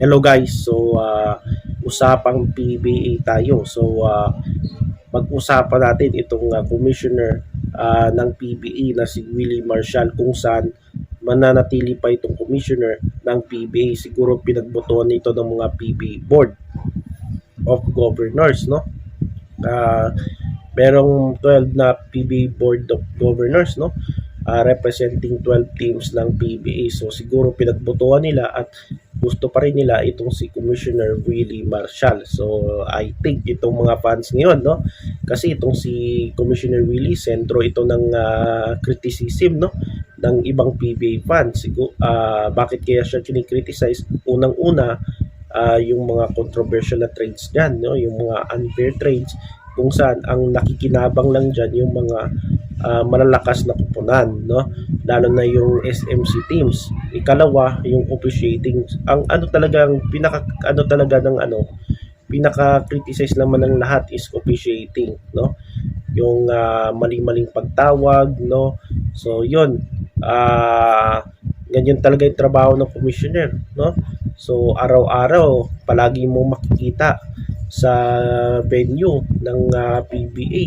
Hello guys, so usapang PBA tayo. So pag-usapan natin itong commissioner ng PBA na si Willie Marshall kung saan mananatili pa itong commissioner ng PBA. Siguro pinagbotohan nito ng mga PBA Board of Governors, no? Uh, Merong 12 na PBA Board of Governors, no? Representing 12 teams ng PBA. So siguro pinagbotohan nila at gusto pa rin nila itong si Commissioner Willie Marshall. So I think itong mga fans ngayon, no? Kasi itong si Commissioner Willie, sentro ito ng criticism, no? Ng ibang PBA fans. Siguro, bakit kaya siya kinikriticize? Unang-una, yung mga controversial na trades dyan, no? Yung mga unfair trades kung saan ang nakikinabang lang dyan yung mga malalakas na kupunan, no? Lalo na yung SMC teams. Ikalawa, yung officiating. Ang ano talagang pinaka talaga ng pinaka-criticize naman ng lahat is officiating, no? Yung mali-maling pagtawag, no? So, yun. Ganyan talaga yung trabaho ng commissioner, no? So, araw-araw, palagi mo makikita sa venue ng PBA.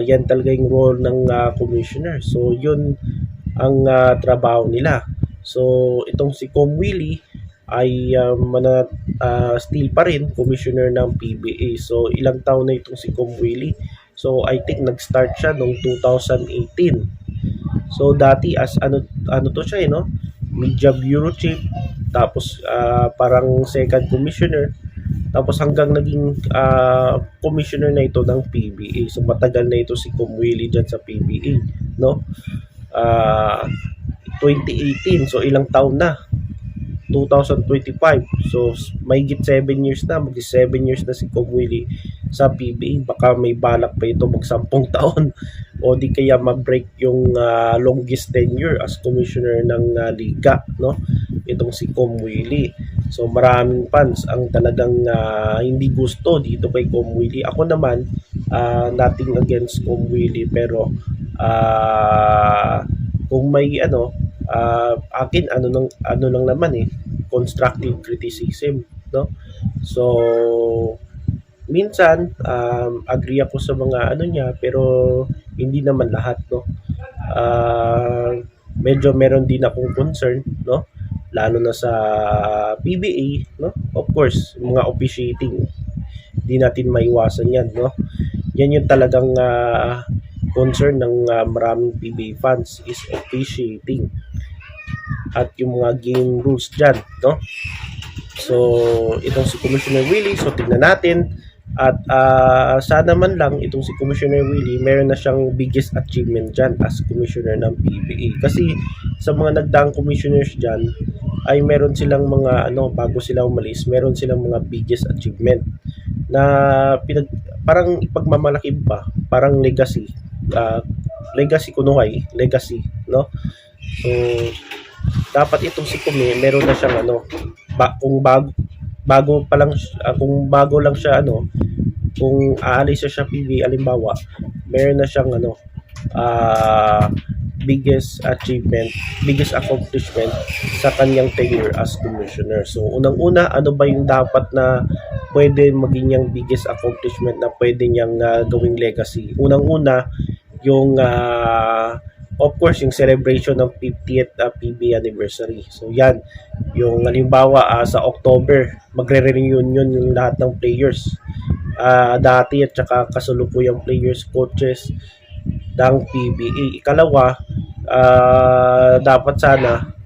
Yan talaga yung role ng commissioner. So, yun ang trabaho nila. So, itong si Com Willie ay still pa rin commissioner ng PBA. So, ilang taon na itong si Com Willie? So, I think nag-start siya noong 2018. So, dati as ano to siya, no? Media Bureau Chief, tapos parang second commissioner, tapos hanggang naging commissioner na ito ng PBA. So matagal na ito si Com Willie dyan sa PBA, no? 2018, so ilang taon na? 2025. So mahigit 7 years na, mag 7 years na si Com Willie sa PBA. Baka may balak pa ito mag 10 taon o di kaya mag-break yung longest tenure as commissioner ng liga, no? Itong si Com Willie. So maraming fans ang talagang hindi gusto dito kay Com Willie. Ako naman, nothing against Com Willie, pero kung may akin ano lang naman constructive criticism, no? So minsan agree ako sa mga niya, pero hindi naman lahat, no? Medyo meron din akong concern, no? Lalo na sa PBA, no? Of course, mga officiating, hindi natin maiwasan yan, no? Yan yung talagang concern ng maraming PBA fans is officiating at yung mga game rules dyan, no? So, itong si Commissioner Willie, so tingnan natin. At sana man lang itong si Commissioner Willie, meron na siyang biggest achievement dyan as commissioner ng PBA. Kasi sa mga nagdaang commissioners dyan, ay meron silang mga bago sila umalis, meron silang mga biggest achievement na parang ipagmamalaki pa, parang legacy. Legacy kunuhay, legacy, no? So, dapat itong si Kumi, meron na siyang kung bago pa lang kung bago lang siya kung aalis siya sa PBA alimbawa, meron na siyang biggest achievement, biggest accomplishment sa kanyang tenure as commissioner. So unang-una, ano ba yung dapat na pwede maging yung biggest accomplishment na pwede niyang gawing legacy? Unang-una, yung of course, yung celebration ng 50th PBA anniversary. So yan, yung halimbawa sa October, magre-reunion yung lahat ng players. Dati at saka kasalukuyang players, coaches ng PBA. Ikalawa, dapat sana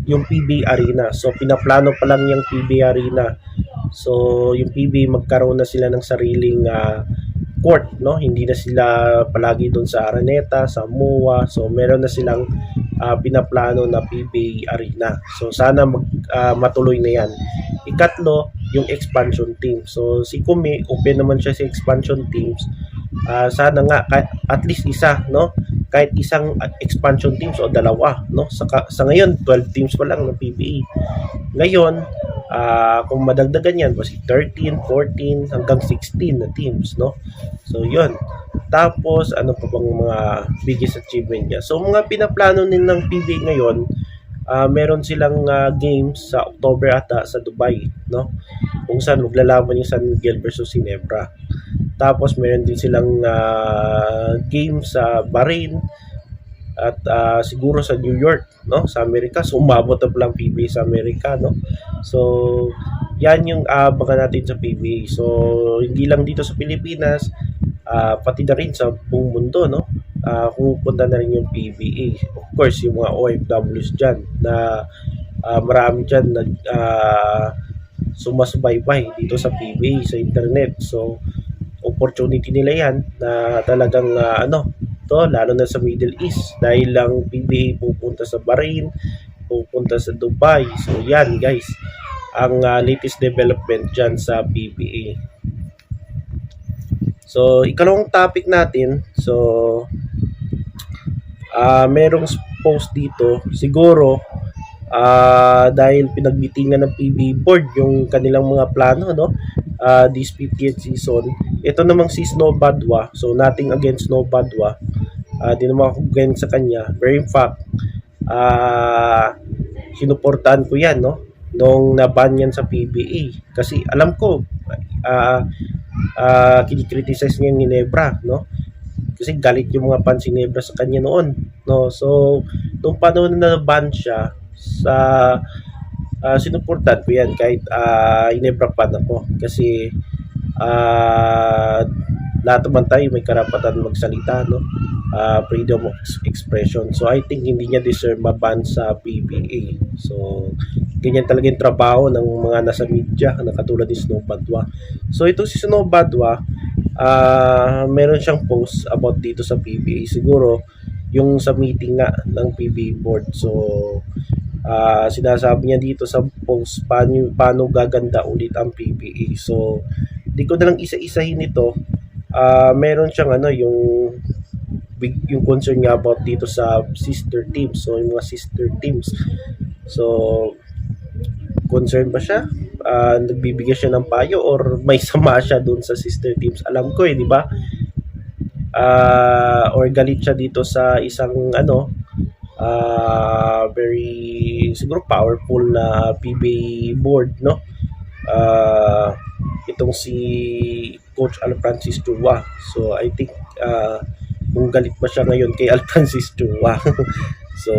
yung PBA Arena. So pinaplano pa lang yung PBA Arena. So yung PBA magkaroon na sila ng sariling court, no? Hindi na sila palagi doon sa Araneta, sa MOA. So meron na silang pinaplano na PBA Arena. So sana matuloy na yan. Ikatlo, yung expansion team. So si Kumi, open naman siya sa expansion teams. Sana nga at least isa, no? Kahit isang expansion teams o dalawa, no? Sa ngayon 12 teams pa lang ng PBA. Ngayon, kung madagdagan yan, kasi 13, 14 hanggang 16 na teams, no? So yun. Tapos ano pa bang mga biggest achievement niya? So mga pinaplano din ng PBA ngayon, meron silang games sa October ata sa Dubai, no? Kung saan maglalaban yung San Miguel versus Ginebra. Tapos meron din silang game sa Bahrain at siguro sa New York, no, sa Amerika. So umabot na pala ang PBA sa Amerika, no. So yan yung abangan natin sa PBA. So hindi lang dito sa Pilipinas, pati na rin sa buong mundo, no. Pumupunta na rin yung PBA. Of course, yung mga OFWs dyan na marami dyan nag sumasbaybay dito sa PBA sa internet. So opportunity nila yan na talagang to lalo na sa Middle East dahil lang PBA pupunta sa Bahrain, pupunta sa Dubai. So yan guys, ang latest development dyan sa PBA. So ikalawang topic natin, so merong post dito siguro dahil pinagmitingan ng PBA board yung kanilang mga plano, no, this 50th season. Ito namang si Snow Badwa, so nothing against Snow Badwa, di naman ako against sa kanya, pero in fact sinuportahan ko yan, no, nung naban yan sa PBA kasi alam ko kinikriticize niya yung Ginebra, no, kasi galit yung mga fans Ginebra sa kanya noon, no. So nung panahon na naban siya sa sinuportahan ko yan kahit Ginebra fan ako kasi lahat naman tayo may karapatan magsalita, no, freedom of expression. So I think hindi niya deserve maban sa PBA. So ganyan talaga yung trabaho ng mga nasa media na katulad ni Snow Badwa. So ito si Snow Badwa, meron siyang post about dito sa PBA, siguro yung sa meeting nga ng PBA board. So sinasabi niya dito sa post paano gaganda ulit ang PBA. So di ko na lang isa-isahin ito. Meron siyang yung concern niya about dito sa sister teams. So yung mga sister teams, so concern ba siya? Nagbibigay siya ng payo or may sama siya dun sa sister teams? Alam ko di ba? Or galit siya dito sa isang very siguro powerful na PBA board, no. Itong si Coach Alfrancis Chua. So I think kung galit ba siya ngayon kay Alfrancis Chua so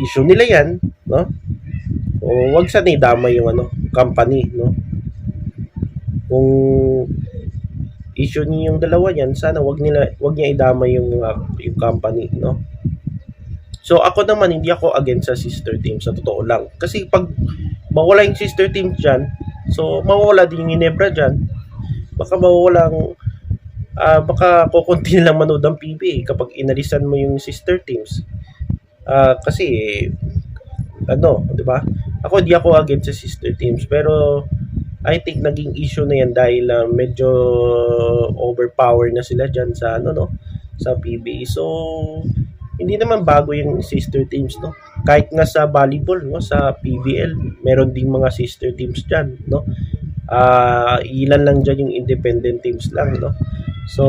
issue nila yan, no. O wag sana idama yung company, no. Kung issue niyo yung dalawa yan, sana wag niya idama yung company, no. So ako naman hindi ako against sa sister team sa totoo lang. Kasi pag mawala yung sister team dyan, so mawawala din yung Ginebra dyan. Baka mawawalang baka kukunti lang manood ang PBA kapag inalisan mo yung sister teams. Kasi di ba? Ako hindi ako against sa sister teams, pero I think naging issue na yan dahil medyo overpower na sila dyan sa sa PBA. So hindi naman bago yung sister teams, no. Kahit nga sa volleyball, no, sa PBL, meron ding mga sister teams diyan, no. Ilan lang diyan yung independent teams lang, no. So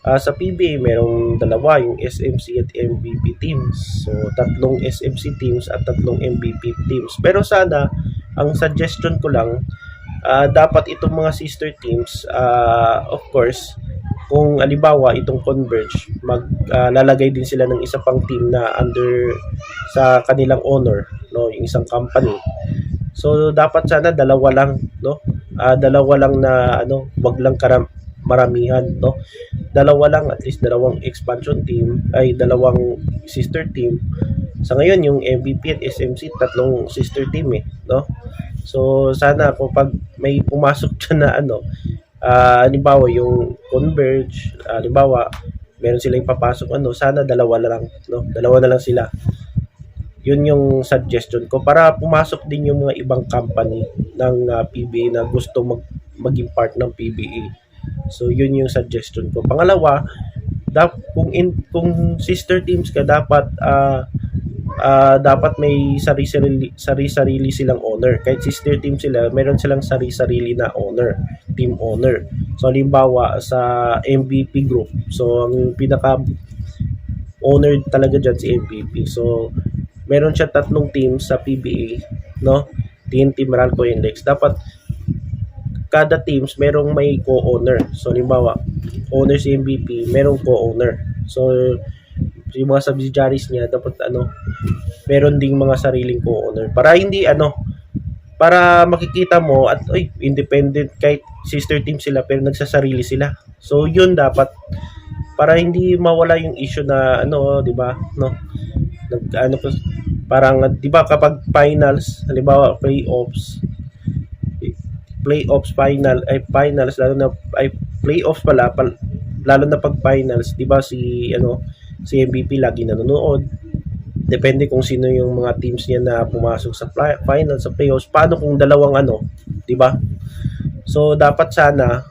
sa PBA merong dalawa, yung SMC at MVP teams. So tatlong SMC teams at tatlong MVP teams. Pero sana ang suggestion ko lang, dapat itong mga sister teams, of course, kung alibawa itong Converge, lalagay din sila ng isa pang team na under sa kanilang owner, no, yung isang company. So dapat sana dalawa lang, no. Dalawa lang na wag lang maramihan, no. Dalawa lang, at least dalawang expansion team, ay dalawang sister team. Sa ngayon yung MVP at SMC tatlong sister team no. So sana kapag may pumasok dyan na halimbawa yung Converge, halimbawa meron silang papasok sana dalawa na lang, no, dalawa na lang sila. Yun yung suggestion ko para pumasok din yung mga ibang company ng PBA na gusto maging part ng PBA. So yun yung suggestion ko. Pangalawa, kung sister teams ka, dapat may sarili silang owner. Kahit sister team sila, meron silang sarili na owner, team owner. So halimbawa sa MVP group, so ang pinaka owner talaga dyan si MVP. So meron siya 3 teams sa PBA, no? TNT, Meralco, Index. Dapat kada teams merong may co-owner. So, halimbawa, owner si MVP, merong co-owner. So, yung mga subsidiaries niya, dapat meron ding mga sariling co-owner. Para hindi para makikita mo at independent kahit sister team sila pero nagsasarili sila. So, yun dapat para hindi mawala yung issue na 'di ba? No. Parang 'di ba kapag finals, halimbawa playoffs finals lalo na playoffs lalo na pag finals, 'di ba si MVP lagi nanonood. Depende kung sino yung mga teams niya na pumasok sa finals, sa playoffs. Paano kung dalawang 'di ba? So dapat sana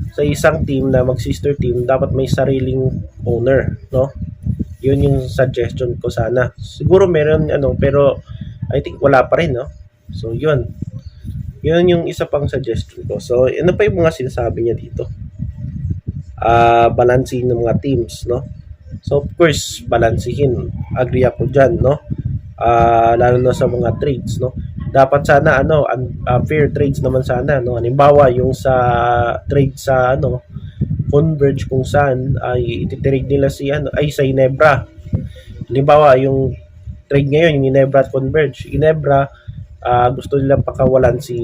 sa isang team na mag-sister team, dapat may sariling owner, no? Yun yung suggestion ko sana. Siguro meron pero I think wala pa rin, no? So yun. Yun yung isa pang suggestion ko. So ano pa yung mga sinasabi niya dito? Balansin ng mga teams, no? So of course, balansihin. Agree ako diyan, no? Lalo na sa mga trades, no? Dapat sana fair trades naman sana, no? Halimbawa yung sa trade sa Converge kung saan ay ititrade nila sa Ginebra. Halimbawa yung trade ngayon yung Ginebra at Converge. Ginebra gusto nila pakawalan si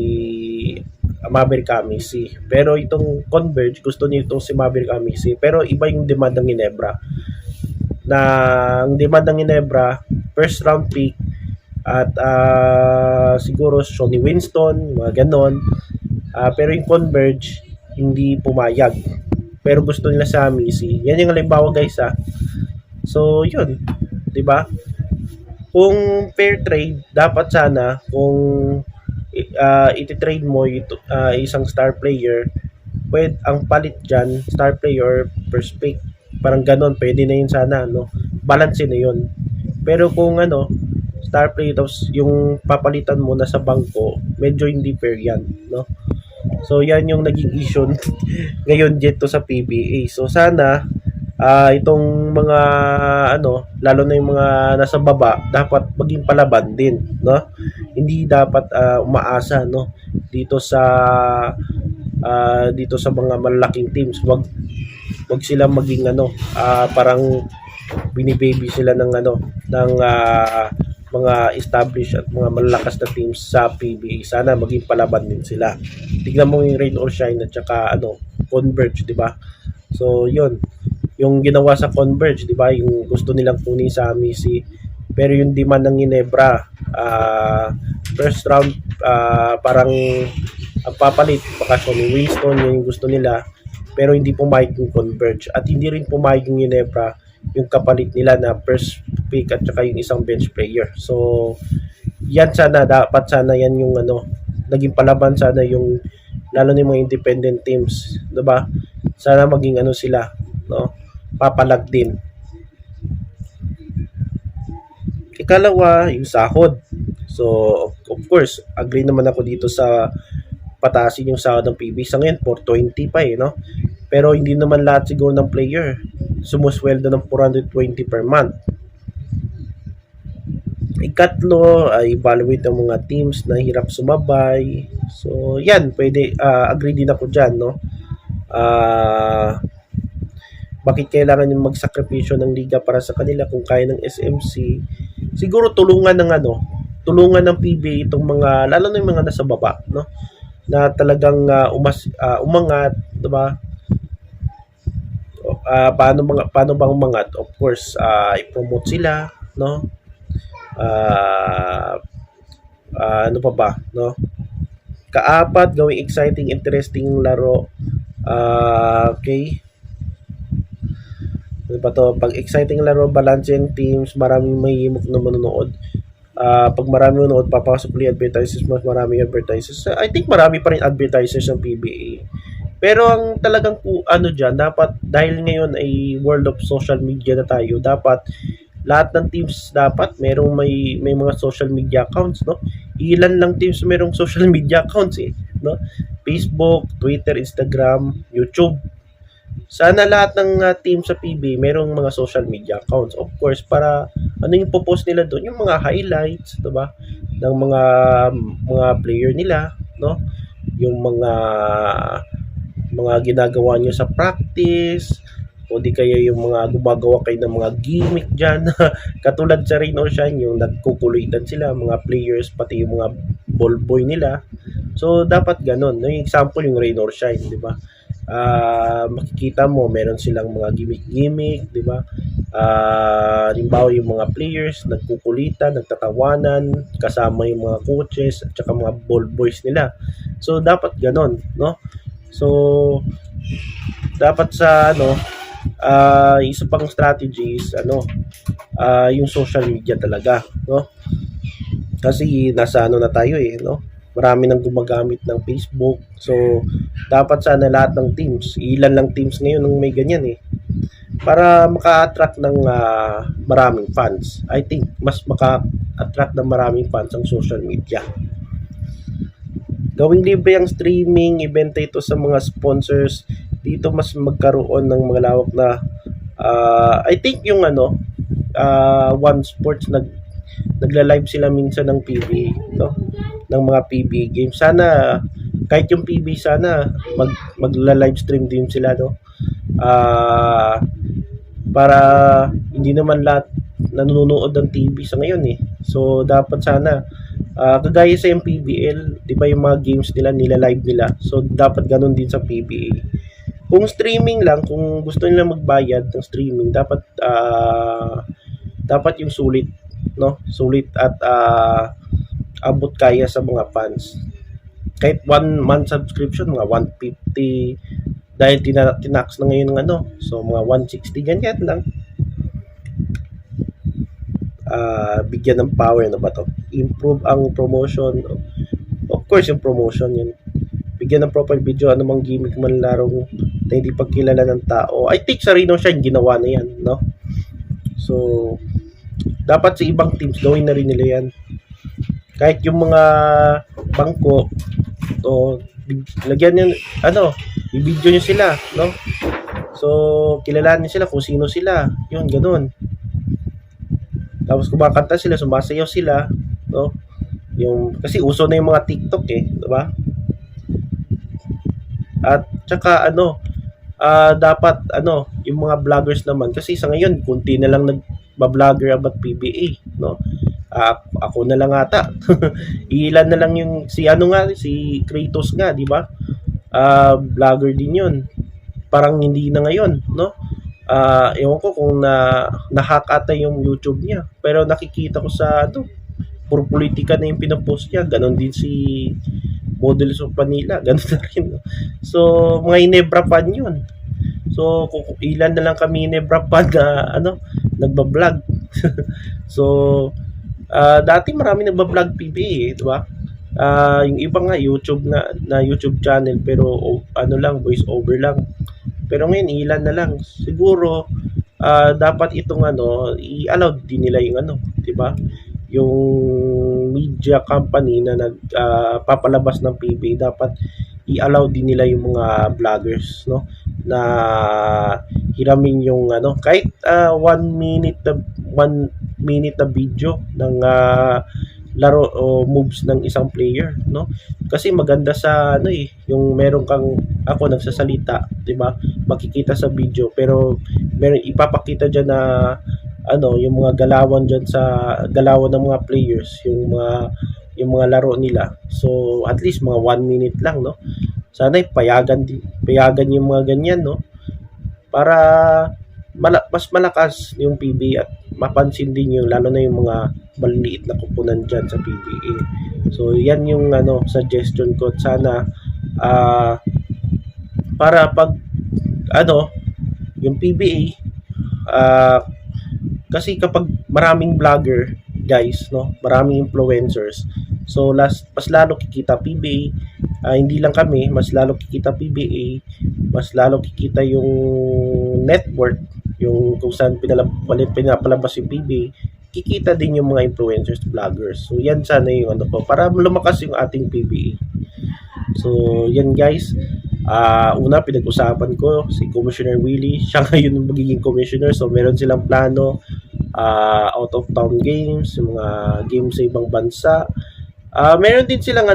Maverick Amisi. Pero itong Converge gusto niya itong si Maverick Amisi. Pero iba yung demand ng Ginebra. Ang demand ng Ginebra, first round pick at siguro Sonny Winston, mga ganon. Pero yung Converge hindi pumayag. Pero gusto nila sa Amisi. Yan yung halimbawa guys So yun, 'di ba? Kung fair trade, dapat sana kung iti-trade mo isang star player, pwede ang palit diyan star player first pick. Parang ganon, pwede na yun sana, no? Balance na yun. Pero kung star player tapos yung papalitan mo na sa bangko, medyo hindi fair yan, no? So yan yung naging issue ngayon dito sa PBA. So sana itong mga lalo na yung mga nasa baba dapat maging palaban din, no? Hindi dapat umaasa, no, dito sa mga malalaking teams. Wag sila maging parang binibaby sila ng mga established at mga malalakas na teams sa PBA. Sana maging palaban din sila. Tignan mo yung Rain or Shine at saka Converge, 'di ba? So, 'yun. Yung ginawa sa Converge, 'di ba? Yung gusto nilang kunin sa Amisi. Pero yung demand ng Ginebra, first round parang ang papalit baka Sonny Winston, yun yung gusto nila. Pero hindi pumayag yung Converge at hindi rin pumayag yung Ginebra yung kapalit nila na first pick at saka yung isang bench player. So yan dapat sana yan yung naging palaban sana yung lalo na yung mga independent teams, 'di ba? Sana maging sila, no? Papalag din. Ikalawa, yung sahod. So of course, agree naman ako dito sa patasin yung sahod ng PBA. Sa ngayon 420 pa no? Pero hindi naman lahat siguro ng player sumusweldo ng 420 per month. Ikatlo, evaluate ang mga teams na hirap sumabay. So, yan, pwede, agree din ako dyan, no? Bakit kailangan yung magsakripisyo ng liga para sa kanila kung kaya ng SMC? Siguro tulungan ng PBA itong mga, lalo na yung mga nasa baba, no? Na talagang umangat, diba? Paano bang umangat? Of course, i-promote sila, no? Ano pa ba, no? Kaapat, gawing exciting, interesting laro. Okay. Ano pa to? Pag exciting laro, balance yung teams, maraming mahihimok na manonood. Pag marami manonood, papasok ulit advertisers, mas maraming advertisers. I think marami pa rin advertisers ng PBA. Pero ang talagang dyan, dapat, dahil ngayon ay world of social media na tayo, dapat lahat ng teams dapat may mga social media accounts, no? Ilan lang teams merong social media accounts no? Facebook, Twitter, Instagram, YouTube. sana lahat ng team sa PBA merong mga social media accounts. Of course, para ano yung popost nila doon, yung mga highlights, 'di ba? Ng mga player nila, no? Yung mga ginagawa nyo sa practice, o di kaya yung mga gumagawa kayo ng mga gimmick dyan. Katulad sa Rain or Shine, yung nagkukulitan sila, mga players, pati yung mga ball boy nila. So, dapat ganun. No? Yung example, yung Rain or Shine, di ba? Makikita mo, meron silang mga gimmick-gimmick, di ba? Halimbawa yung mga players, nagkukulitan, nagtatawanan, kasama yung mga coaches, at saka mga ball boys nila. So, dapat ganun, no? So, dapat sa isa pang strategies yung social media talaga, no? Kasi nasa na tayo no? Marami nang gumagamit ng Facebook. So, dapat sana lahat ng teams, ilan lang teams ngayon ang may ganyan para maka-attract ng maraming fans. I think mas maka-attract ng maraming fans ang social media. Gawing libre ang streaming, ibenta ito sa mga sponsors. Dito mas magkaroon ng malawak na I think yung One Sports nagla-live sila minsan ng PBA, no? Ng mga PBA games. Sana kahit yung PBA sana magla-live stream din sila, no? Para hindi naman lahat nanonood ng TV sa ngayon So dapat sana kagaya sa MPBL, 'di ba yung mga games nila live nila. So dapat ganun din sa PBA. Kung streaming lang, kung gusto nila magbayad ng streaming, dapat yung sulit, no? Sulit at abot kaya sa mga fans. Kahit 1 month subscription, mga 150 dahil tinax na ngayon ng so mga 160 ganyan lang. Bigyan ng power ba to? Improve ang promotion. Of course, yung promotion yun. Bigyan ng profile video, anumang gimmick man larong na hindi pagkilala ng tao. I think sa Reno siya ginawa na yan, no? So, dapat sa ibang teams gawin na rin nila yan. Kahit yung mga bangko, lagyan nyo, i-video nyo sila, no? So, kilalanin sila kung sino sila. Yun, ganun. Tapos kumakanta sila, sumasayaw sila, no? Kasi uso na yung mga TikTok di ba? At saka dapat yung mga vloggers naman, kasi sa ngayon kunti na lang nagba-vlogger about PBA, no? Ako na lang ata. Ilan na lang yung si Kratos nga, di ba? Vlogger din 'yun. Parang hindi na ngayon, no? Ewan ko kung na-hack ata yung YouTube niya. Pero nakikita ko sa puro politika na yung pinapost niya. Ganon din si Models of Manila. Ganon na rin. No? So, mga Inebra fan yun. So, kung ilan na lang kami Inebra fan na nagbablog. So, dati marami nagbablog PBA, di ba? Yung iba nga YouTube na YouTube channel pero lang, voice over lang. Pero ngayon ilan na lang. Siguro dapat itong i-allow din nila yung 'di ba? Yung media company na nagpapalabas ng PBA, dapat i-allow din nila yung mga vloggers, no? Na hiramin yung kahit 1 minute na video ng laro o moves ng isang player, no? Kasi maganda sa yung meron kang nagsasalita, 'di ba? Makikita sa video pero meron ipapakita diyan na yung mga galawan diyan sa galawan ng mga players, yung mga laro nila. So at least mga 1 minute lang, no? Sana payagan yung mga ganyan, no? Para mas malakas yung PBA at mapansin din yung lalo na yung mga maliliit na kupunan dyan sa PBA. So yan yung suggestion ko. Sana para pag yung PBA kasi kapag maraming vlogger guys, no, maraming influencers, so mas lalo kikita PBA. Hindi lang kami, mas lalo kikita PBA, mas lalo kikita yung network, yung kung saan pinapalabas yung PBA, kikita din yung mga influencers, vloggers. So yan sana yung para lumakas yung ating PBA. So yan guys, Una, pinag-usapan ko si Commissioner Willie. Siya ngayon yung magiging commissioner. So, meron silang plano, out of town games, yung mga games sa ibang bansa. Meron din silang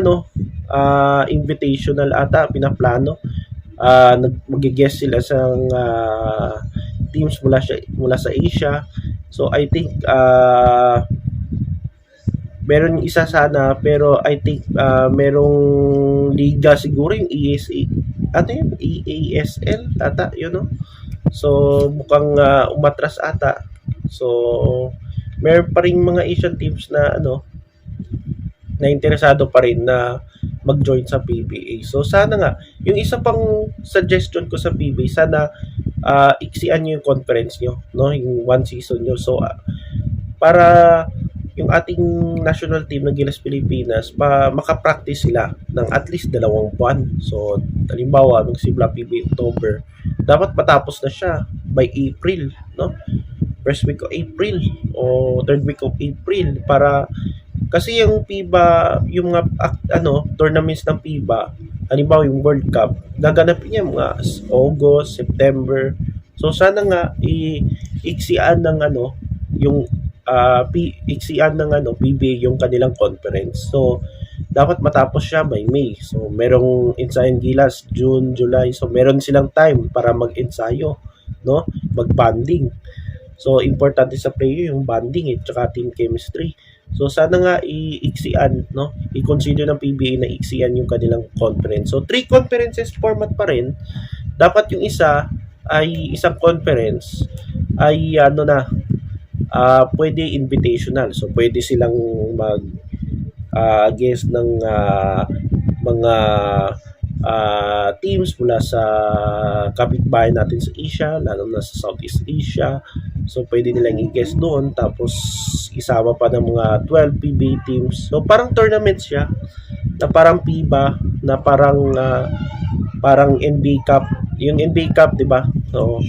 invitational ata, pinaplano. Mag-guest sila sa teams mula sa Asia. So, I think, meron isa sana, pero I think merong liga siguro yung ESA. Ano yun? EASL ata, yun no? So, mukhang umatras ata. So, meron pa rin mga Asian teams na na interesado pa rin na mag-join sa PBA. So, sana nga, yung isa pang suggestion ko sa PBA, sana iksian nyo yung conference nyo, no? Yung one season nyo. So, para yung ating national team ng Gilas Pilipinas makapractice sila ng at least 2 buwan. So, halimbawa, magsimula PBA October, dapat matapos na siya by April, no? First week of April o third week of April, para kasi yung FIBA, yung mga tournaments ng FIBA, halimbawa yung World Cup, gaganapin niya mga August, September. So sana nga iiksian ng yung iksian ng PBA yung kanilang conference. So dapat matapos siya by May. So merong Ensayo Gilas June, July. So meron silang time para mag-ensayo, no? Mag-bonding. So importante sa player yung bonding at saka team chemistry. So sana nga iiksian, no? I-consider ng PBA na iiksian yung kanilang conference. So 3 conferences format pa rin. Dapat yung isa ay isang conference ay pwede invitational. So pwede silang mag guest ng mga teams mula sa kapitbahay natin sa Asia, lalo na sa Southeast Asia. So pwede nilang i-guest doon, tapos isama pa ng mga 12 PBA teams. So parang tournament siya, na parang FIBA, na parang NBA Cup. Yung NBA Cup, 'di ba? So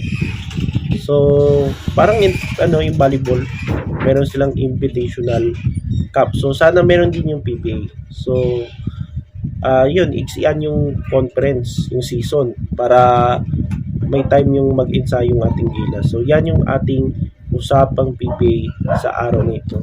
parang yung volleyball, meron silang invitational cup. So sana meron din yung PBA. So yun, iksian yung conference, yung season, para may time yung mag-ensayo yung ating Gilas. So yan yung ating usapang PBA sa araw na ito.